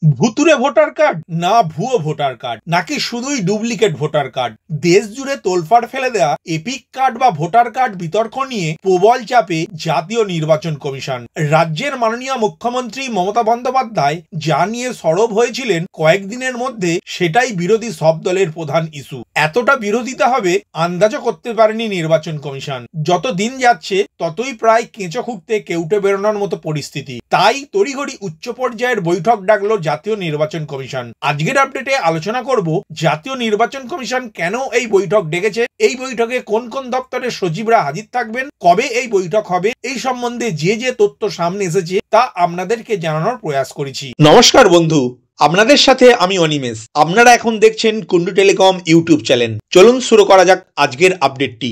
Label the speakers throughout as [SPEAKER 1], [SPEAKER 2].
[SPEAKER 1] ভুতুরে voter card না ভুয়ো ভোটার কার্ড নাকি শুধুই ডুপ্লিকেট ভোটার কার্ড, দেশ জুড়ে তোলপাড় ফেলে দেয়া এপিক কার্ড বা ভোটার কার্ড বিতর্ক নিয়ে প্রবল চাপে জাতীয় নির্বাচন কমিশন। রাজ্যের মাননীয় মুখ্যমন্ত্রী মমতা বন্দ্যোপাধ্যায় যা নিয়ে সরব হয়েছিলেন কয়েকদিনের মধ্যে, সেটাই বিরোধী সব দলের প্রধান ইস্যু। এতটা বিরোধিতা হবে আন্দাজও করতে পারেনি নির্বাচন কমিশন। যত দিন যাচ্ছে ততই প্রায় কেঁচো খুঁড়তে কেউটে বেরোনোর মতো পরিস্থিতি। তাই তড়িঘড়ি উচ্চ পর্যায়ের বৈঠক ডাকলো জাতীয় নির্বাচন কমিশন। আজকের আপডেটে আলোচনা করব জাতীয় নির্বাচন কমিশন কেন এই বৈঠক ডেকেছে, এই বৈঠকে কোন কোন দপ্তরের সচিবরা হাজির থাকবেন, কবে এই বৈঠক হবে, এই সম্বন্ধে যে যে তথ্য সামনে এসেছে তা আপনাদেরকে জানানোর প্রয়াস করেছি। নমস্কার বন্ধু, আপনাদের সাথে আমি অনিমেষ। আপনারা এখন দেখছেন কুন্ডু টেলিকম ইউটিউব চ্যানেল। চলুন শুরু করা যাক আজকের আপডেটটি।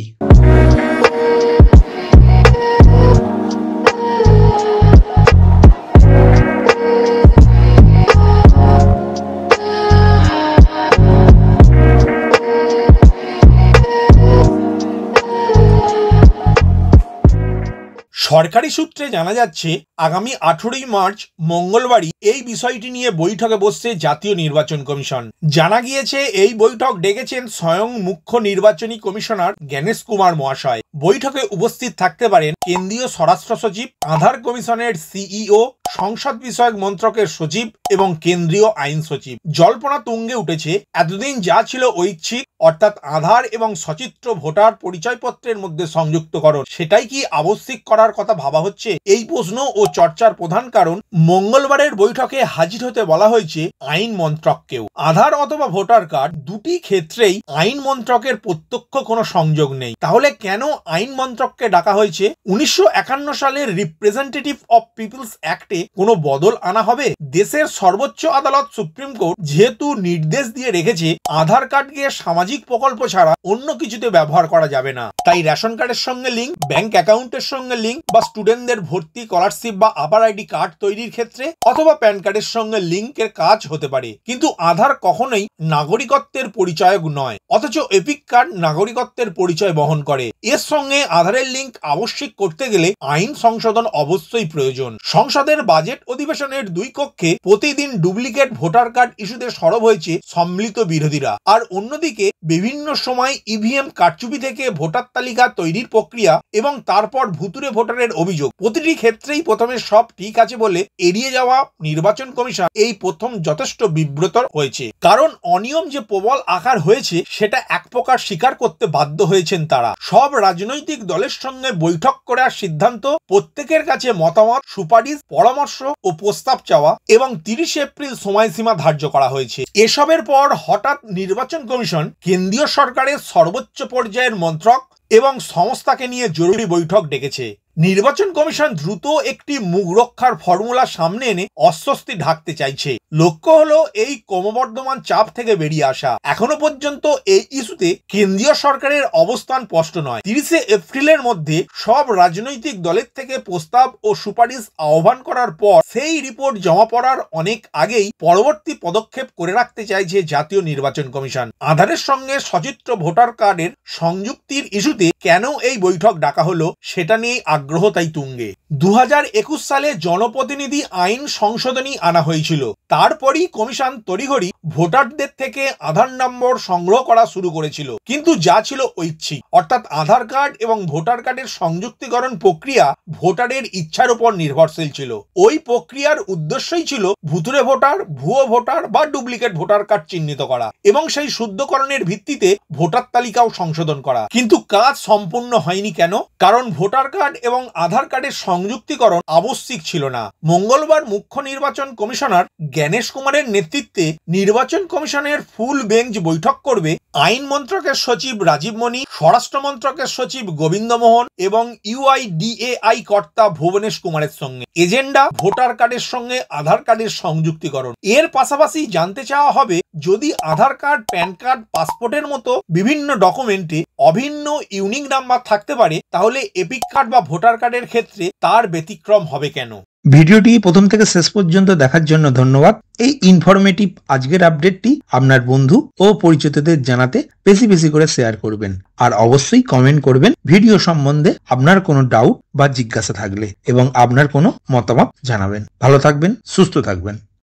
[SPEAKER 1] সরকারি সূত্রে জানা যাচ্ছে, আগামী 18ই মার্চ মঙ্গলবারই এই বিষয়টি নিয়ে বৈঠকে বসছে জাতীয় নির্বাচন কমিশন। জানা গিয়েছে এই বৈঠক ডেকেছেন স্বয়ং মুখ্য নির্বাচনী কমিশনার জ্ঞানেশ কুমার মহাশয়। বৈঠকে উপস্থিত থাকতে পারেন কেন্দ্রীয় স্বরাষ্ট্র সচিব, আধার কমিশনের সিইও, সংসদ বিষয়ক মন্ত্রকের সচিব এবং কেন্দ্রীয় আইন সচিব। জল্পনা তুঙ্গে উঠেছে, এতদিন যা ছিল ঐচ্ছিক, অর্থাৎ আধার এবং সচিত্র ভোটার পরিচয়পত্রের মধ্যে সংযুক্তকরণ, সেটাই কি আবশ্যিক করার কথা ভাবা হচ্ছে? এই প্রশ্ন ও চর্চার প্রধান কারণ, মঙ্গলবারের বৈঠকে হাজির হতে বলা হয়েছে আইন মন্ত্রককেও। আধার অথবা ভোটার কার্ড দুটি ক্ষেত্রেই আইন মন্ত্রকের প্রত্যক্ষ কোনো সংযোগ নেই। তাহলে কেন আইন মন্ত্রককে ডাকা হয়েছে? 1951 সালের রিপ্রেজেন্টেটিভ অফ পিপলস অ্যাক্টে কোনো বদল আনা হবে? দেশের সর্বোচ্চ আদালত সুপ্রিম কোর্ট যেহেতু নির্দেশ দিয়ে রেখেছে আধার কার্ডকে সামাজিক প্রকল্প ছাড়া অন্য কিছুতে ব্যবহার করা যাবে না, তাই রেশন কার্ডের সঙ্গে লিঙ্ক, ব্যাংক অ্যাকাউন্টের সঙ্গে লিঙ্ক বা স্টুডেন্টদের ভর্তি, স্কলারশিপ বা আবার আইডি কার্ড তৈরির ক্ষেত্রে অথবা প্যান কার্ডের সঙ্গে লিঙ্কের কাজ হতে পারে। কিন্তু আধার কখনোই নাগরিকত্বের পরিচয়ক নয়, অথচ এপিক কার্ড নাগরিকত্বের পরিচয় বহন করে। এর সঙ্গে আধারের লিঙ্ক আবশ্যিক করতে গেলে আইন সংশোধন অবশ্যই প্রয়োজন। সংসদের বাজেট অধিবেশনের দুই কক্ষে প্রতিদিন ডুপ্লিকেট ভোটার কার্ড ইস্যুতে সরব হয়েছে সম্মিলিত বিরোধীরা। আর অন্যদিকে বিভিন্ন সময় ইভিএম কারচুপি থেকে ভোটার তালিকা তৈরির প্রক্রিয়া এবং তারপর ভুতুরে ভোটারের অভিযোগ, প্রতিটি ক্ষেত্রেই প্রথমে সব ঠিক আছে বলে এড়িয়ে যাওয়া নির্বাচন কমিশন এই প্রথম যথেষ্ট বিব্রত হয়েছে। কারণ অনিয়ম যে প্রবল আকার হয়েছে সেটা এক প্রকার স্বীকার করতে বাধ্য হয়েছেন তারা। সব রাজনৈতিক দলের সঙ্গে বৈঠক করার সিদ্ধান্ত, প্রত্যেকের কাছে মতামত, সুপারিশ, পরামর্শ ও প্রস্তাব চাওয়া এবং 30 এপ্রিল সময়সীমা ধার্য করা হয়েছে। এসবের পর হঠাৎ নির্বাচন কমিশন কেন্দ্রীয় সরকারের সর্বোচ্চ পর্যায়ের মন্ত্রক এবং সংস্থাকে নিয়ে জরুরি বৈঠক ডেকেছে। নির্বাচন কমিশন দ্রুত একটি মুখ রক্ষার ফর্মুলা সামনে এনে অস্বস্তি ঢাকতে চাইছে। লক্ষ্য হলো এই ক্রমবর্ধমান চাপ থেকে বেরিয়ে আসা। এখনো পর্যন্ত এই ইস্যুতে কেন্দ্রীয় সরকারের অবস্থান স্পষ্ট নয়। 30 এপ্রিলের মধ্যে সব রাজনৈতিক দলের থেকে প্রস্তাব ও সুপারিশ আহ্বান করার পর সেই রিপোর্ট জমা পড়ার অনেক আগেই পরবর্তী পদক্ষেপ করে রাখতে চাইছে জাতীয় নির্বাচন কমিশন। আধারের সঙ্গে সচিত্র ভোটার কার্ডের সংযুক্তির ইস্যুতে কেন এই বৈঠক ডাকা হলো সেটা নিয়ে আগ্রহ তাই তুঙ্গে। 2021 সালে জনপ্রতিনিধি আইন সংশোধনী আনা হয়েছিল। তারপরই কমিশন তড়িঘড়ি ভোটারদের থেকে আধার নম্বর সংগ্রহ করা শুরু করেছিল, কিন্তু যা ছিল ঐচ্ছিক, অর্থাৎ আধার কার্ড এবং ভোটার কার্ডের সংযুক্তিকরণ প্রক্রিয়া ভোটারের ইচ্ছার উপর নির্ভরশীল ছিল। ওই প্রক্রিয়ার উদ্দেশ্যই ছিল ভুতুরে ভোটার, ভুয়ো ভোটার বা ডুপ্লিকেট ভোটার কার্ড চিহ্নিত করা এবং সেই শুদ্ধকরণের ভিত্তিতে ভোটার তালিকাও সংশোধন করা। কিন্তু কাজ সম্পূর্ণ হয়নি কেন? কারণ ভোটার কার্ড এবং আধার কার্ডের সংযুক্তিকরণ আবশ্যিক ছিল না। মঙ্গলবার মুখ্য নির্বাচন কমিশনার জ্ঞানেশ কুমারের নেতৃত্বে নির্বাচন কমিশনের ফুল বেঞ্চ বৈঠক করবে আইন মন্ত্রকের সচিব রাজীব মণি, স্বরাষ্ট্র মন্ত্রকের সচিব গোবিন্দ মোহন এবং ইউআইডিএআই কর্তা ভুবনেশ কুমারের সঙ্গে। এজেন্ডা ভোটার কার্ডের সঙ্গে আধার কার্ডের সংযুক্তিকরণ। এর পাশাপাশি জানতে চাওয়া হবে, যদি আধার কার্ড, প্যান কার্ড, পাসপোর্টের মতো বিভিন্ন ডকুমেন্টে অভিন্ন ইউনিক নাম্বার থাকতে পারে, তাহলে এপিক কার্ড বা ভোটার কার্ডের ক্ষেত্রে তার ব্যতিক্রম হবে কেন?
[SPEAKER 2] ভিডিওটি প্রথম থেকে শেষ পর্যন্ত দেখার জন্য ধন্যবাদ। এই ইনফরমেটিভ আজকের আপডেটটি আপনার বন্ধু ও পরিচিতদের জানাতে বেশি বেশি করে শেয়ার করবেন, আর অবশ্যই কমেন্ট করবেন ভিডিও সম্বন্ধে আপনার কোনো ডাউট বা জিজ্ঞাসা থাকলে, এবং আপনার কোনো মতামত জানাবেন। ভালো থাকবেন, সুস্থ থাকবেন।